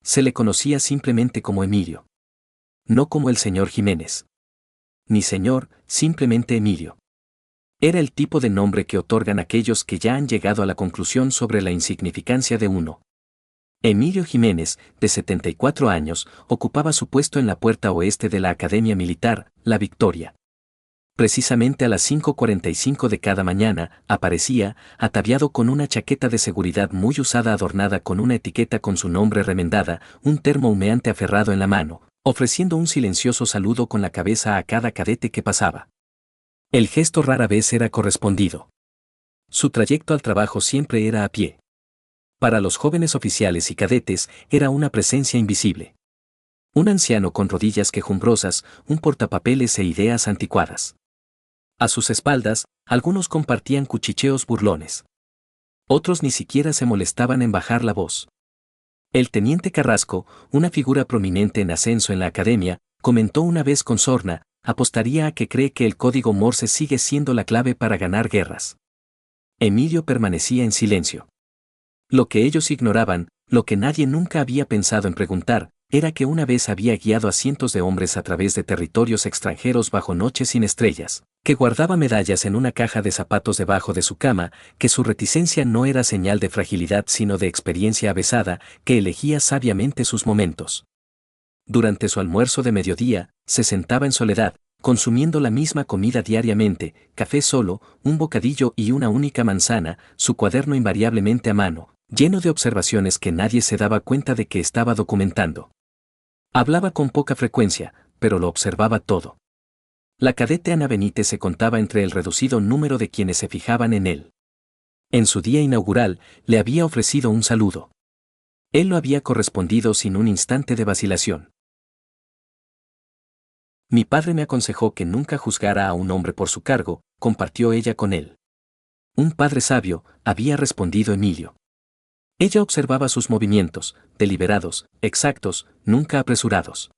Se le conocía simplemente como Emilio. No como el señor Jiménez. Ni señor, simplemente Emilio. Era el tipo de nombre que otorgan aquellos que ya han llegado a la conclusión sobre la insignificancia de uno. Emilio Jiménez, de 74 años, ocupaba su puesto en la puerta oeste de la Academia Militar, La Victoria. Precisamente a las 5:45 de cada mañana, aparecía, ataviado con una chaqueta de seguridad muy usada adornada con una etiqueta con su nombre remendada, un termo humeante aferrado en la mano, ofreciendo un silencioso saludo con la cabeza a cada cadete que pasaba. El gesto rara vez era correspondido. Su trayecto al trabajo siempre era a pie. Para los jóvenes oficiales y cadetes era una presencia invisible. Un anciano con rodillas quejumbrosas, un portapapeles e ideas anticuadas. A sus espaldas, algunos compartían cuchicheos burlones. Otros ni siquiera se molestaban en bajar la voz. El teniente Carrasco, una figura prominente en ascenso en la academia, comentó una vez con sorna, apostaría a que cree que el código Morse sigue siendo la clave para ganar guerras. Emilio permanecía en silencio. Lo que ellos ignoraban, lo que nadie nunca había pensado en preguntar, era que una vez había guiado a cientos de hombres a través de territorios extranjeros bajo noches sin estrellas, que guardaba medallas en una caja de zapatos debajo de su cama, que su reticencia no era señal de fragilidad sino de experiencia avesada, que elegía sabiamente sus momentos. Durante su almuerzo de mediodía, se sentaba en soledad, consumiendo la misma comida diariamente, café solo, un bocadillo y una única manzana, su cuaderno invariablemente a mano, lleno de observaciones que nadie se daba cuenta de que estaba documentando. Hablaba con poca frecuencia, pero lo observaba todo. La cadete Ana Benítez se contaba entre el reducido número de quienes se fijaban en él. En su día inaugural, le había ofrecido un saludo. Él lo había correspondido sin un instante de vacilación. Mi padre me aconsejó que nunca juzgara a un hombre por su cargo, compartió ella con él. Un padre sabio, había respondido Emilio. Ella observaba sus movimientos, deliberados, exactos, nunca apresurados.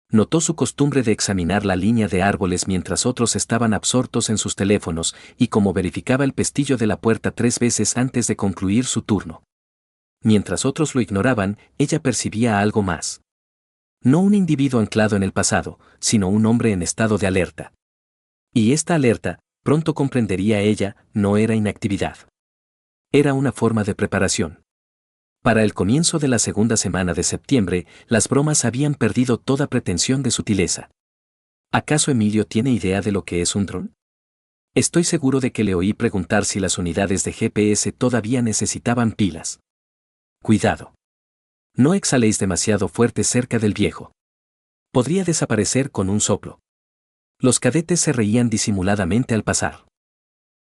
Notó su costumbre de examinar la línea de árboles mientras otros estaban absortos en sus teléfonos y cómo verificaba el pestillo de la puerta 3 veces antes de concluir su turno. Mientras otros lo ignoraban, ella percibía algo más. No un individuo anclado en el pasado, sino un hombre en estado de alerta. Y esta alerta, pronto comprendería ella, no era inactividad. Era una forma de preparación. Para el comienzo de la segunda semana de septiembre, las bromas habían perdido toda pretensión de sutileza. ¿Acaso Emilio tiene idea de lo que es un dron? Estoy seguro de que le oí preguntar si las unidades de GPS todavía necesitaban pilas. Cuidado. No exhaléis demasiado fuerte cerca del viejo. Podría desaparecer con un soplo. Los cadetes se reían disimuladamente al pasar.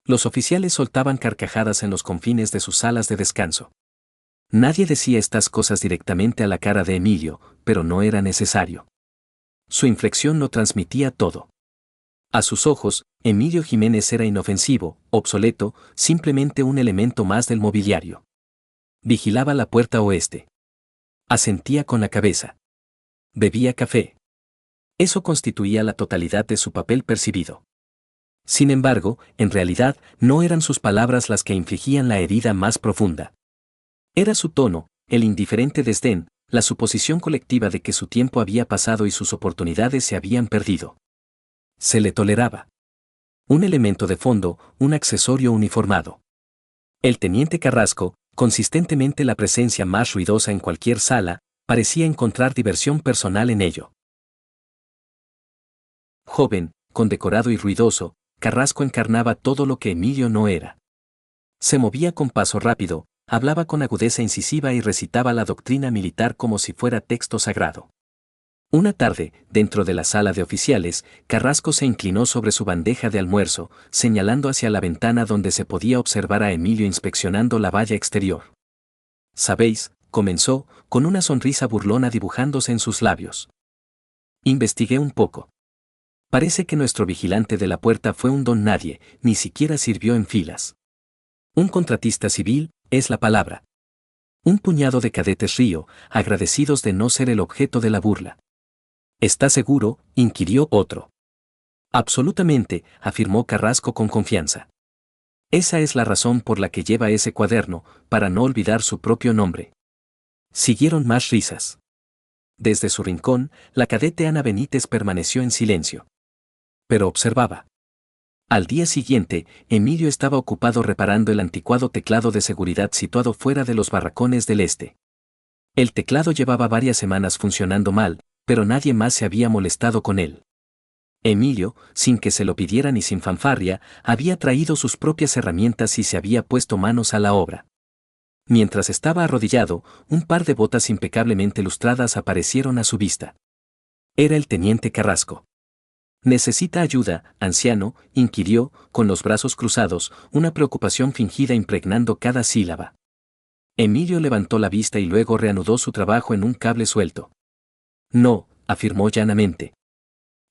Los oficiales soltaban carcajadas en los confines de sus salas de descanso. Nadie decía estas cosas directamente a la cara de Emilio, pero no era necesario. Su inflexión lo transmitía todo. A sus ojos, Emilio Jiménez era inofensivo, obsoleto, simplemente un elemento más del mobiliario. Vigilaba la puerta oeste. Asentía con la cabeza. Bebía café. Eso constituía la totalidad de su papel percibido. Sin embargo, en realidad, no eran sus palabras las que infligían la herida más profunda. Era su tono, el indiferente desdén, la suposición colectiva de que su tiempo había pasado y sus oportunidades se habían perdido. Se le toleraba. Un elemento de fondo, un accesorio uniformado. El teniente Carrasco, consistentemente la presencia más ruidosa en cualquier sala, parecía encontrar diversión personal en ello. Joven, condecorado y ruidoso, Carrasco encarnaba todo lo que Emilio no era. Se movía con paso rápido, hablaba con agudeza incisiva y recitaba la doctrina militar como si fuera texto sagrado. Una tarde, dentro de la sala de oficiales, Carrasco se inclinó sobre su bandeja de almuerzo, señalando hacia la ventana donde se podía observar a Emilio inspeccionando la valla exterior. «Sabéis», comenzó, con una sonrisa burlona dibujándose en sus labios. Investigué un poco. Parece que nuestro vigilante de la puerta fue un don nadie, ni siquiera sirvió en filas. Un contratista civil, es la palabra. Un puñado de cadetes río, agradecidos de no ser el objeto de la burla. ¿Está seguro?, inquirió otro. Absolutamente, afirmó Carrasco con confianza. Esa es la razón por la que lleva ese cuaderno, para no olvidar su propio nombre. Siguieron más risas. Desde su rincón, la cadete Ana Benítez permaneció en silencio. Pero observaba. Al día siguiente, Emilio estaba ocupado reparando el anticuado teclado de seguridad situado fuera de los barracones del este. El teclado llevaba varias semanas funcionando mal, pero nadie más se había molestado con él. Emilio, sin que se lo pidieran y sin fanfarria, había traído sus propias herramientas y se había puesto manos a la obra. Mientras estaba arrodillado, un par de botas impecablemente lustradas aparecieron a su vista. Era el teniente Carrasco. ¿Necesita ayuda, anciano?, inquirió, con los brazos cruzados, una preocupación fingida impregnando cada sílaba. Emilio levantó la vista y luego reanudó su trabajo en un cable suelto. No, afirmó llanamente.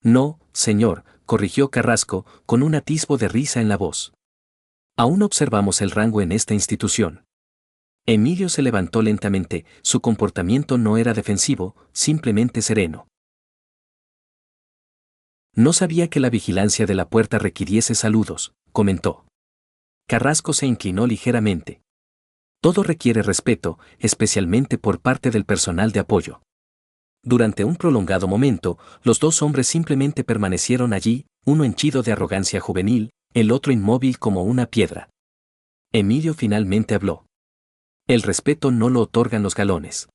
No, señor, corrigió Carrasco, con un atisbo de risa en la voz. Aún observamos el rango en esta institución. Emilio se levantó lentamente, su comportamiento no era defensivo, simplemente sereno. No sabía que la vigilancia de la puerta requiriese saludos, comentó. Carrasco se inclinó ligeramente. Todo requiere respeto, especialmente por parte del personal de apoyo. Durante un prolongado momento, los dos hombres simplemente permanecieron allí, uno henchido de arrogancia juvenil, el otro inmóvil como una piedra. Emilio finalmente habló. El respeto no lo otorgan los galones.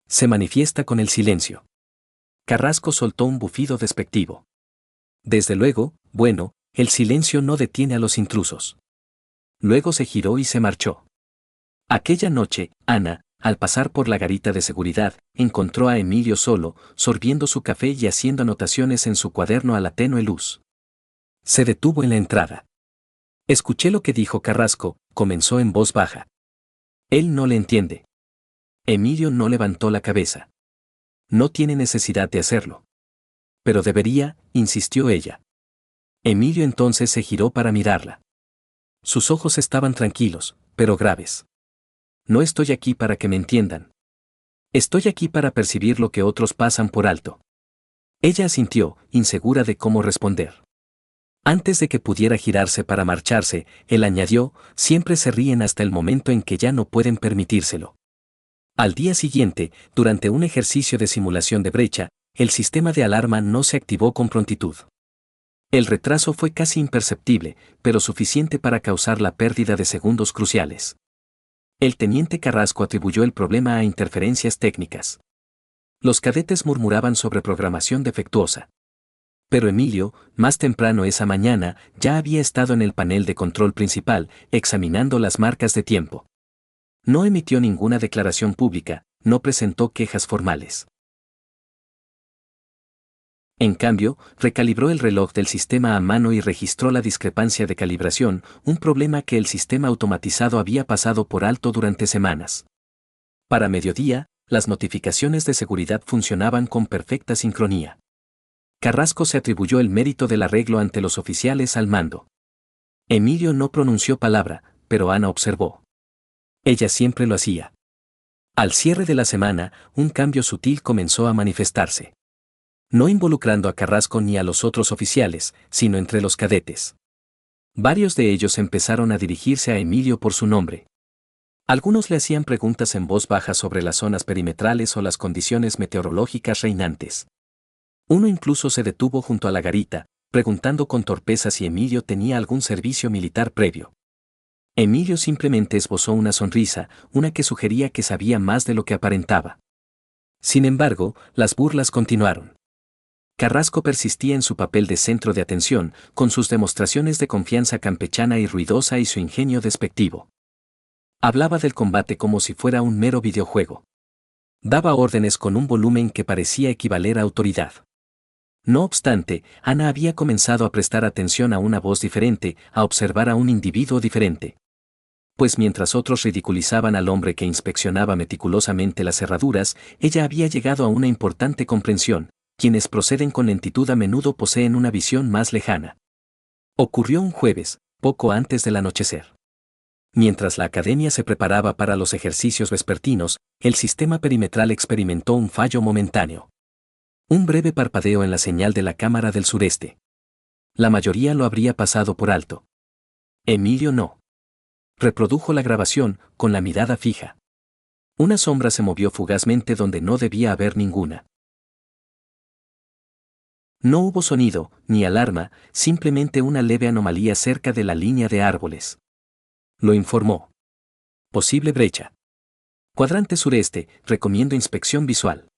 Se manifiesta con el silencio. Carrasco soltó un bufido despectivo. Desde luego, bueno, el silencio no detiene a los intrusos. Luego se giró y se marchó. Aquella noche, Ana, al pasar por la garita de seguridad, encontró a Emilio solo, sorbiendo su café y haciendo anotaciones en su cuaderno a la tenue luz. Se detuvo en la entrada. Escuché lo que dijo Carrasco, comenzó en voz baja. Él no le entiende. Emilio no levantó la cabeza. No tiene necesidad de hacerlo. Pero debería, insistió ella. Emilio entonces se giró para mirarla. Sus ojos estaban tranquilos, pero graves. No estoy aquí para que me entiendan. Estoy aquí para percibir lo que otros pasan por alto. Ella asintió, insegura de cómo responder. Antes de que pudiera girarse para marcharse, él añadió, siempre se ríen hasta el momento en que ya no pueden permitírselo. Al día siguiente, durante un ejercicio de simulación de brecha, el sistema de alarma no se activó con prontitud. El retraso fue casi imperceptible, pero suficiente para causar la pérdida de segundos cruciales. El teniente Carrasco atribuyó el problema a interferencias técnicas. Los cadetes murmuraban sobre programación defectuosa. Pero Emilio, más temprano esa mañana, ya había estado en el panel de control principal, examinando las marcas de tiempo. No emitió ninguna declaración pública, no presentó quejas formales. En cambio, recalibró el reloj del sistema a mano y registró la discrepancia de calibración, un problema que el sistema automatizado había pasado por alto durante semanas. Para mediodía, las notificaciones de seguridad funcionaban con perfecta sincronía. Carrasco se atribuyó el mérito del arreglo ante los oficiales al mando. Emilio no pronunció palabra, pero Ana observó. Ella siempre lo hacía. Al cierre de la semana, un cambio sutil comenzó a manifestarse. No involucrando a Carrasco ni a los otros oficiales, sino entre los cadetes. Varios de ellos empezaron a dirigirse a Emilio por su nombre. Algunos le hacían preguntas en voz baja sobre las zonas perimetrales o las condiciones meteorológicas reinantes. Uno incluso se detuvo junto a la garita, preguntando con torpeza si Emilio tenía algún servicio militar previo. Emilio simplemente esbozó una sonrisa, una que sugería que sabía más de lo que aparentaba. Sin embargo, las burlas continuaron. Carrasco persistía en su papel de centro de atención, con sus demostraciones de confianza campechana y ruidosa y su ingenio despectivo. Hablaba del combate como si fuera un mero videojuego. Daba órdenes con un volumen que parecía equivaler a autoridad. No obstante, Ana había comenzado a prestar atención a una voz diferente, a observar a un individuo diferente. Pues mientras otros ridiculizaban al hombre que inspeccionaba meticulosamente las cerraduras, ella había llegado a una importante comprensión: quienes proceden con lentitud a menudo poseen una visión más lejana. Ocurrió un jueves, poco antes del anochecer. Mientras la academia se preparaba para los ejercicios vespertinos, el sistema perimetral experimentó un fallo momentáneo. Un breve parpadeo en la señal de la cámara del sureste. La mayoría lo habría pasado por alto. Emilio no. Reprodujo la grabación, con la mirada fija. Una sombra se movió fugazmente donde no debía haber ninguna. No hubo sonido, ni alarma, simplemente una leve anomalía cerca de la línea de árboles. Lo informó. Posible brecha. Cuadrante sureste, recomiendo inspección visual.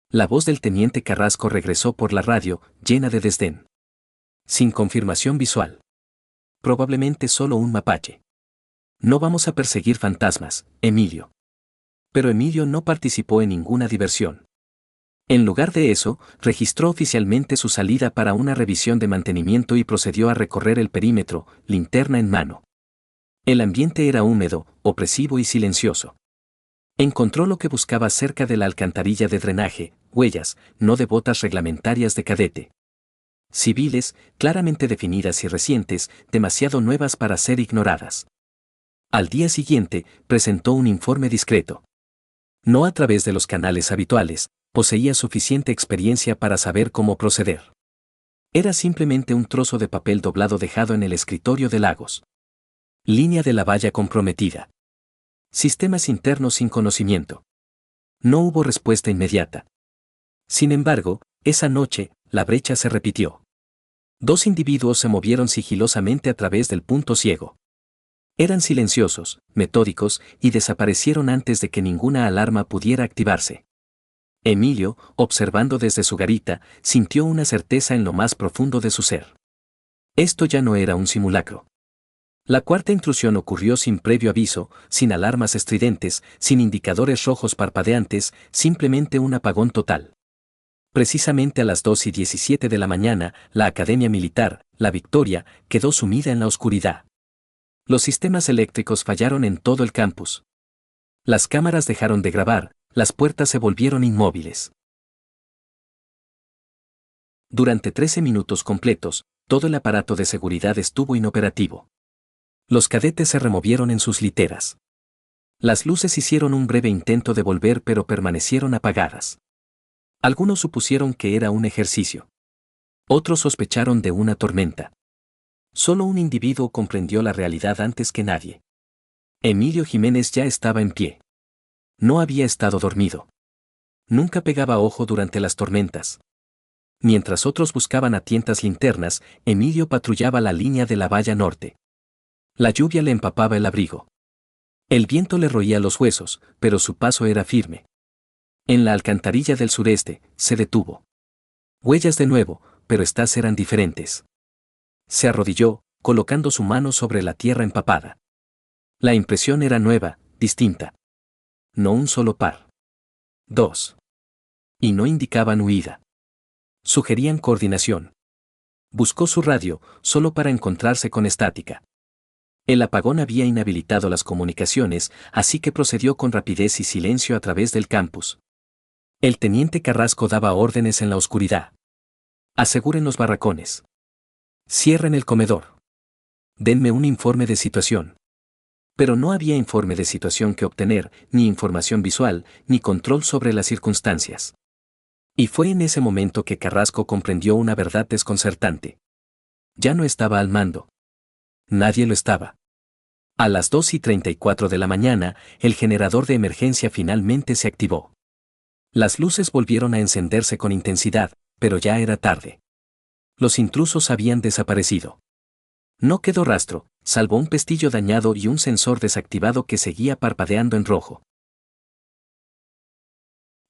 La voz del teniente Carrasco regresó por la radio, llena de desdén. Sin confirmación visual. Probablemente solo un mapache. No vamos a perseguir fantasmas, Emilio. Pero Emilio no participó en ninguna diversión. En lugar de eso, registró oficialmente su salida para una revisión de mantenimiento y procedió a recorrer el perímetro, linterna en mano. El ambiente era húmedo, opresivo y silencioso. Encontró lo que buscaba cerca de la alcantarilla de drenaje, huellas, no de botas reglamentarias de cadete. Civiles, claramente definidas y recientes, demasiado nuevas para ser ignoradas. Al día siguiente, presentó un informe discreto. No a través de los canales habituales, poseía suficiente experiencia para saber cómo proceder. Era simplemente un trozo de papel doblado dejado en el escritorio de Lagos. Línea de la valla comprometida. Sistemas internos sin conocimiento. No hubo respuesta inmediata. Sin embargo, esa noche, la brecha se repitió. 2 individuos se movieron sigilosamente a través del punto ciego. Eran silenciosos, metódicos, y desaparecieron antes de que ninguna alarma pudiera activarse. Emilio, observando desde su garita, sintió una certeza en lo más profundo de su ser. Esto ya no era un simulacro. La cuarta intrusión ocurrió sin previo aviso, sin alarmas estridentes, sin indicadores rojos parpadeantes, simplemente un apagón total. Precisamente a las 2:17 de la mañana, la Academia Militar, La Victoria, quedó sumida en la oscuridad. Los sistemas eléctricos fallaron en todo el campus. Las cámaras dejaron de grabar, las puertas se volvieron inmóviles. Durante 13 minutos completos, todo el aparato de seguridad estuvo inoperativo. Los cadetes se removieron en sus literas. Las luces hicieron un breve intento de volver pero permanecieron apagadas. Algunos supusieron que era un ejercicio. Otros sospecharon de una tormenta. Solo un individuo comprendió la realidad antes que nadie. Emilio Jiménez ya estaba en pie. No había estado dormido. Nunca pegaba ojo durante las tormentas. Mientras otros buscaban a tientas linternas, Emilio patrullaba la línea de la valla norte. La lluvia le empapaba el abrigo. El viento le roía los huesos, pero su paso era firme. En la alcantarilla del sureste, se detuvo. Huellas de nuevo, pero estas eran diferentes. Se arrodilló, colocando su mano sobre la tierra empapada. La impresión era nueva, distinta. No un solo par. 2. Y no indicaban huida. Sugerían coordinación. Buscó su radio, solo para encontrarse con estática. El apagón había inhabilitado las comunicaciones, así que procedió con rapidez y silencio a través del campus. El teniente Carrasco daba órdenes en la oscuridad. Aseguren los barracones. Cierren el comedor. Denme un informe de situación. Pero no había informe de situación que obtener, ni información visual, ni control sobre las circunstancias. Y fue en ese momento que Carrasco comprendió una verdad desconcertante. Ya no estaba al mando. Nadie lo estaba. A las 2:34 de la mañana, el generador de emergencia finalmente se activó. Las luces volvieron a encenderse con intensidad, pero ya era tarde. Los intrusos habían desaparecido. No quedó rastro, salvo un pestillo dañado y un sensor desactivado que seguía parpadeando en rojo.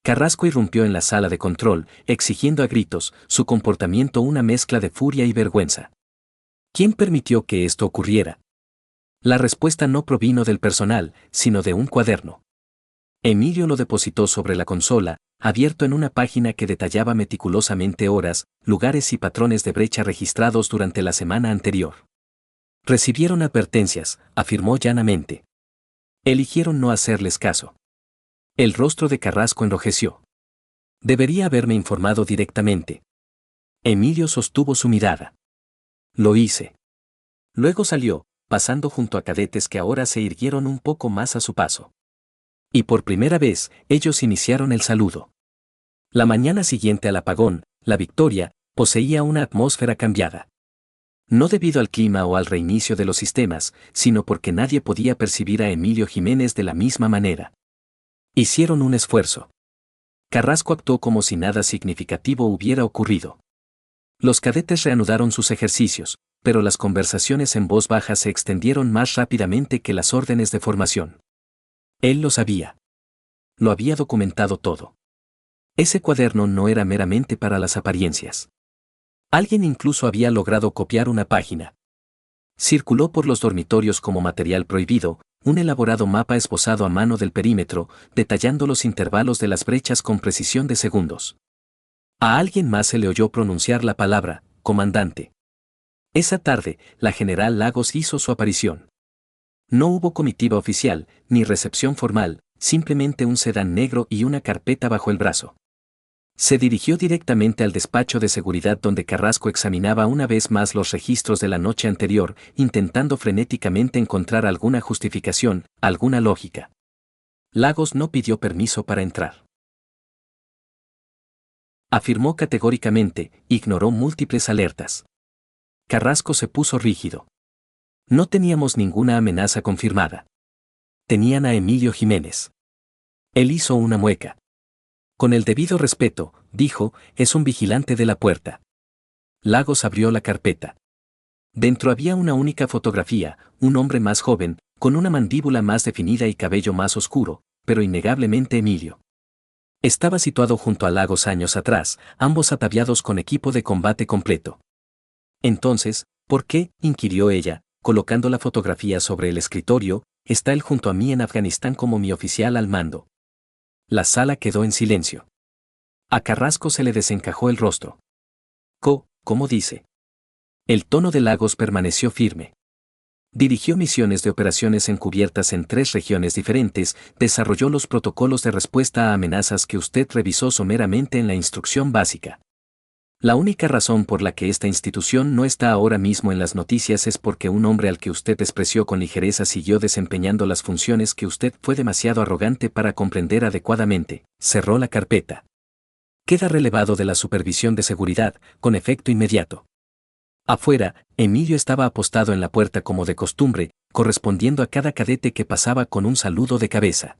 Carrasco irrumpió en la sala de control, exigiendo a gritos, su comportamiento una mezcla de furia y vergüenza. ¿Quién permitió que esto ocurriera? La respuesta no provino del personal, sino de un cuaderno. Emilio lo depositó sobre la consola, abierto en una página que detallaba meticulosamente horas, lugares y patrones de brecha registrados durante la semana anterior. Recibieron advertencias, afirmó llanamente. Eligieron no hacerles caso. El rostro de Carrasco enrojeció. Debería haberme informado directamente. Emilio sostuvo su mirada. Lo hice. Luego salió, pasando junto a cadetes que ahora se irguieron un poco más a su paso. Y por primera vez, ellos iniciaron el saludo. La mañana siguiente al apagón, La Victoria, poseía una atmósfera cambiada. No debido al clima o al reinicio de los sistemas, sino porque nadie podía percibir a Emilio Jiménez de la misma manera. Hicieron un esfuerzo. Carrasco actuó como si nada significativo hubiera ocurrido. Los cadetes reanudaron sus ejercicios, pero las conversaciones en voz baja se extendieron más rápidamente que las órdenes de formación. Él lo sabía. Lo había documentado todo. Ese cuaderno no era meramente para las apariencias. Alguien incluso había logrado copiar una página. Circuló por los dormitorios como material prohibido, un elaborado mapa esbozado a mano del perímetro, detallando los intervalos de las brechas con precisión de segundos. A alguien más se le oyó pronunciar la palabra, comandante. Esa tarde, la general Lagos hizo su aparición. No hubo comitiva oficial, ni recepción formal, simplemente un sedán negro y una carpeta bajo el brazo. Se dirigió directamente al despacho de seguridad donde Carrasco examinaba una vez más los registros de la noche anterior, intentando frenéticamente encontrar alguna justificación, alguna lógica. Lagos no pidió permiso para entrar. Afirmó categóricamente, ignoró múltiples alertas. Carrasco se puso rígido. No teníamos ninguna amenaza confirmada. Tenían a Emilio Jiménez. Él hizo una mueca. Con el debido respeto, dijo, es un vigilante de la puerta. Lagos abrió la carpeta. Dentro había una única fotografía, un hombre más joven, con una mandíbula más definida y cabello más oscuro, pero innegablemente Emilio. Estaba situado junto a Lagos años atrás, ambos ataviados con equipo de combate completo. Entonces, ¿por qué?, inquirió ella, colocando la fotografía sobre el escritorio, está él junto a mí en Afganistán como mi oficial al mando. La sala quedó en silencio. A Carrasco se le desencajó el rostro. ¿Cómo dice? El tono de Lagos permaneció firme. Dirigió misiones de operaciones encubiertas en 3 regiones diferentes, desarrolló los protocolos de respuesta a amenazas que usted revisó someramente en la instrucción básica. La única razón por la que esta institución no está ahora mismo en las noticias es porque un hombre al que usted despreció con ligereza siguió desempeñando las funciones que usted fue demasiado arrogante para comprender adecuadamente. Cerró la carpeta. Queda relevado de la supervisión de seguridad, con efecto inmediato. Afuera, Emilio estaba apostado en la puerta como de costumbre, correspondiendo a cada cadete que pasaba con un saludo de cabeza.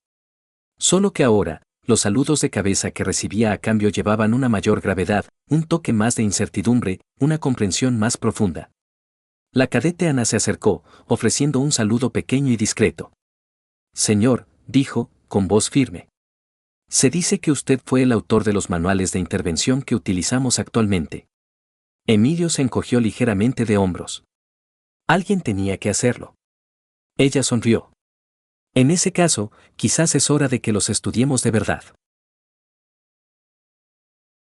Solo que ahora, los saludos de cabeza que recibía a cambio llevaban una mayor gravedad, un toque más de incertidumbre, una comprensión más profunda. La cadete Ana se acercó, ofreciendo un saludo pequeño y discreto. Señor, dijo, con voz firme. Se dice que usted fue el autor de los manuales de intervención que utilizamos actualmente. Emilio se encogió ligeramente de hombros. Alguien tenía que hacerlo. Ella sonrió. En ese caso, quizás es hora de que los estudiemos de verdad.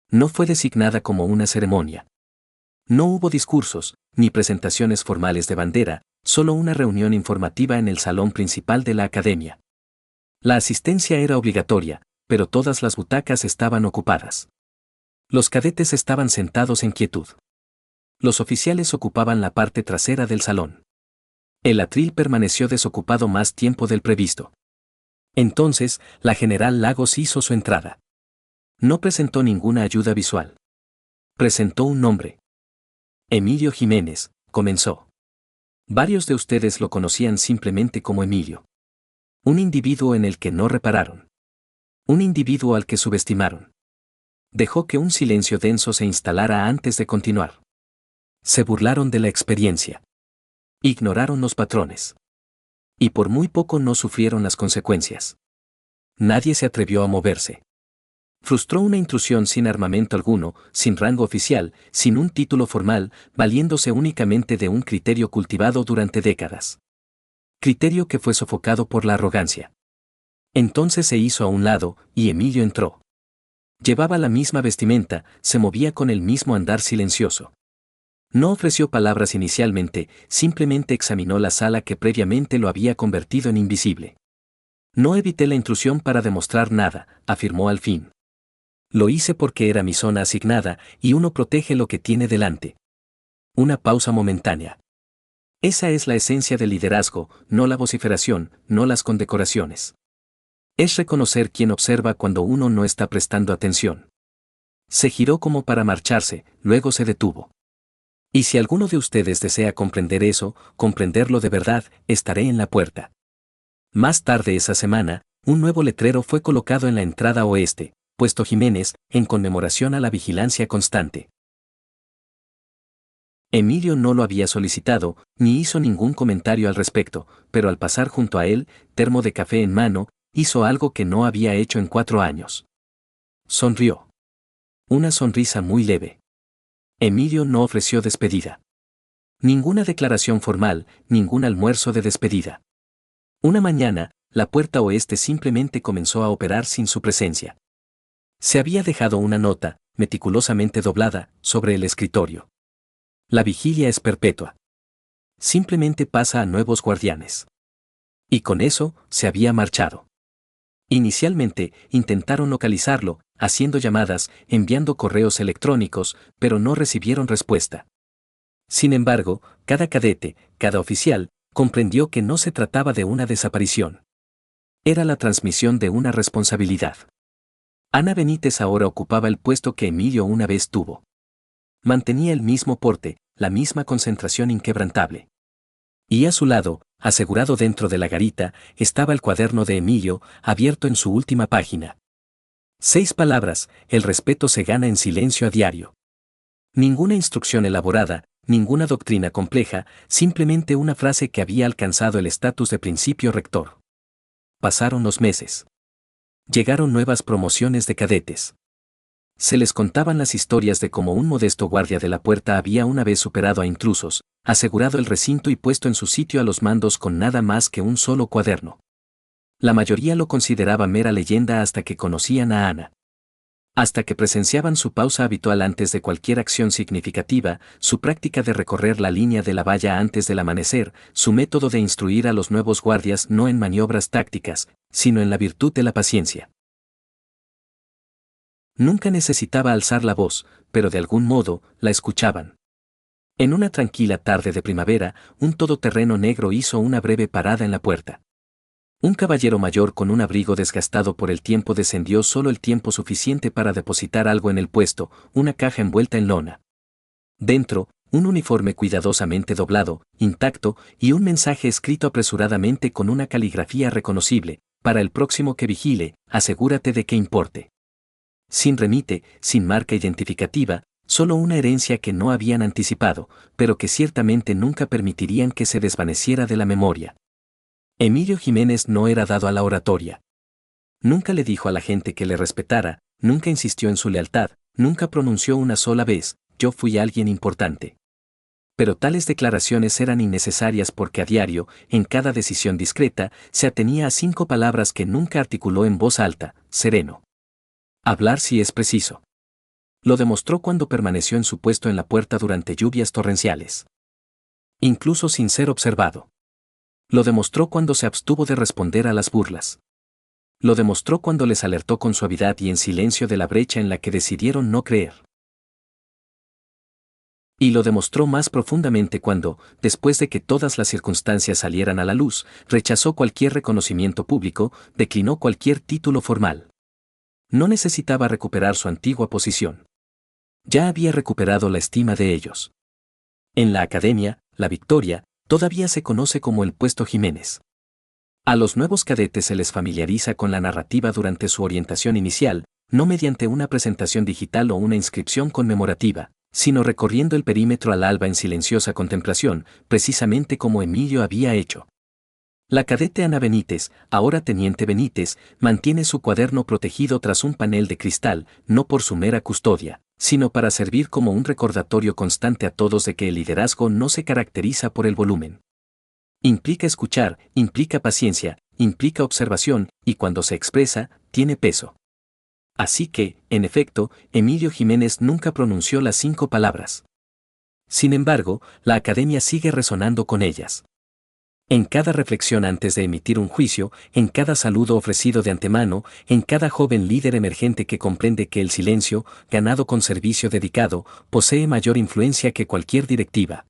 No fue designada como una ceremonia. No hubo discursos, ni presentaciones formales de bandera, solo una reunión informativa en el salón principal de la academia. La asistencia era obligatoria, pero todas las butacas estaban ocupadas. Los cadetes estaban sentados en quietud. Los oficiales ocupaban la parte trasera del salón. El atril permaneció desocupado más tiempo del previsto. Entonces, la general Lagos hizo su entrada. No presentó ninguna ayuda visual. Presentó un nombre. Emilio Jiménez, comenzó. Varios de ustedes lo conocían simplemente como Emilio. Un individuo en el que no repararon. Un individuo al que subestimaron. Dejó que un silencio denso se instalara antes de continuar. Se burlaron de la experiencia. Ignoraron los patrones. Y por muy poco no sufrieron las consecuencias. Nadie se atrevió a moverse. Frustró una intrusión sin armamento alguno, sin rango oficial, sin un título formal, valiéndose únicamente de un criterio cultivado durante décadas. Criterio que fue sofocado por la arrogancia. Entonces se hizo a un lado, y Emilio entró. Llevaba la misma vestimenta, se movía con el mismo andar silencioso. No ofreció palabras inicialmente, simplemente examinó la sala que previamente lo había convertido en invisible. No evité la intrusión para demostrar nada, afirmó al fin. Lo hice porque era mi zona asignada, y uno protege lo que tiene delante. Una pausa momentánea. Esa es la esencia del liderazgo, no la vociferación, no las condecoraciones. Es reconocer quién observa cuando uno no está prestando atención. Se giró como para marcharse, luego se detuvo. Y si alguno de ustedes desea comprender eso, comprenderlo de verdad, estaré en la puerta. Más tarde esa semana, Un nuevo letrero fue colocado en la entrada oeste, puesto Jiménez, en conmemoración a la vigilancia constante. Emilio no lo había solicitado, ni hizo ningún comentario al respecto, pero al pasar junto a él, termo de café en mano, hizo algo que no había hecho en 4 años. Sonrió. Una sonrisa muy leve. Emilio no ofreció despedida. Ninguna declaración formal, ningún almuerzo de despedida. Una mañana, la puerta oeste simplemente comenzó a operar sin su presencia. Se había dejado una nota, meticulosamente doblada, sobre el escritorio. La vigilia es perpetua. Simplemente pasa a nuevos guardianes. Y con eso, se había marchado. Inicialmente, intentaron localizarlo, haciendo llamadas, enviando correos electrónicos, pero no recibieron respuesta. Sin embargo, cada cadete, cada oficial, comprendió que no se trataba de una desaparición. Era la transmisión de una responsabilidad. Ana Benítez ahora ocupaba el puesto que Emilio una vez tuvo. Mantenía el mismo porte, la misma concentración inquebrantable. Y a su lado, asegurado dentro de la garita, estaba el cuaderno de Emilio, abierto en su última página. 6 palabras: el respeto se gana en silencio a diario. Ninguna instrucción elaborada, ninguna doctrina compleja, simplemente una frase que había alcanzado el estatus de principio rector. Pasaron los meses. Llegaron nuevas promociones de cadetes. Se les contaban las historias de cómo un modesto guardia de la puerta había una vez superado a intrusos, asegurado el recinto y puesto en su sitio a los mandos con nada más que un solo cuaderno. La mayoría lo consideraba mera leyenda hasta que conocían a Ana. Hasta que presenciaban su pausa habitual antes de cualquier acción significativa, su práctica de recorrer la línea de la valla antes del amanecer, su método de instruir a los nuevos guardias no en maniobras tácticas, sino en la virtud de la paciencia. Nunca necesitaba alzar la voz, pero de algún modo, la escuchaban. En una tranquila tarde de primavera, un todoterreno negro hizo una breve parada en la puerta. Un caballero mayor con un abrigo desgastado por el tiempo descendió solo el tiempo suficiente para depositar algo en el puesto, una caja envuelta en lona. Dentro, un uniforme cuidadosamente doblado, intacto, y un mensaje escrito apresuradamente con una caligrafía reconocible: para el próximo que vigile, asegúrate de que importe. Sin remite, sin marca identificativa, solo una herencia que no habían anticipado, pero que ciertamente nunca permitirían que se desvaneciera de la memoria. Emilio Jiménez no era dado a la oratoria. Nunca le dijo a la gente que le respetara, nunca insistió en su lealtad, nunca pronunció una sola vez: yo fui alguien importante. Pero tales declaraciones eran innecesarias porque a diario, en cada decisión discreta, se atenía a 5 palabras que nunca articuló en voz alta: sereno. Hablar si es preciso. Lo demostró cuando permaneció en su puesto en la puerta durante lluvias torrenciales. Incluso sin ser observado. Lo demostró cuando se abstuvo de responder a las burlas. Lo demostró cuando les alertó con suavidad y en silencio de la brecha en la que decidieron no creer. Y lo demostró más profundamente cuando, después de que todas las circunstancias salieran a la luz, rechazó cualquier reconocimiento público, declinó cualquier título formal. No necesitaba recuperar su antigua posición. Ya había recuperado la estima de ellos. En la academia, la victoria, todavía se conoce como el puesto Jiménez. A los nuevos cadetes se les familiariza con la narrativa durante su orientación inicial, no mediante una presentación digital o una inscripción conmemorativa, sino recorriendo el perímetro al alba en silenciosa contemplación, precisamente como Emilio había hecho. La cadete Ana Benítez, ahora teniente Benítez, mantiene su cuaderno protegido tras un panel de cristal, no por su mera custodia, sino para servir como un recordatorio constante a todos de que el liderazgo no se caracteriza por el volumen. Implica escuchar, implica paciencia, implica observación, y cuando se expresa, tiene peso. Así que, en efecto, Emilio Jiménez nunca pronunció las 5 palabras. Sin embargo, la academia sigue resonando con ellas. En cada reflexión antes de emitir un juicio, en cada saludo ofrecido de antemano, en cada joven líder emergente que comprende que el silencio, ganado con servicio dedicado, posee mayor influencia que cualquier directiva.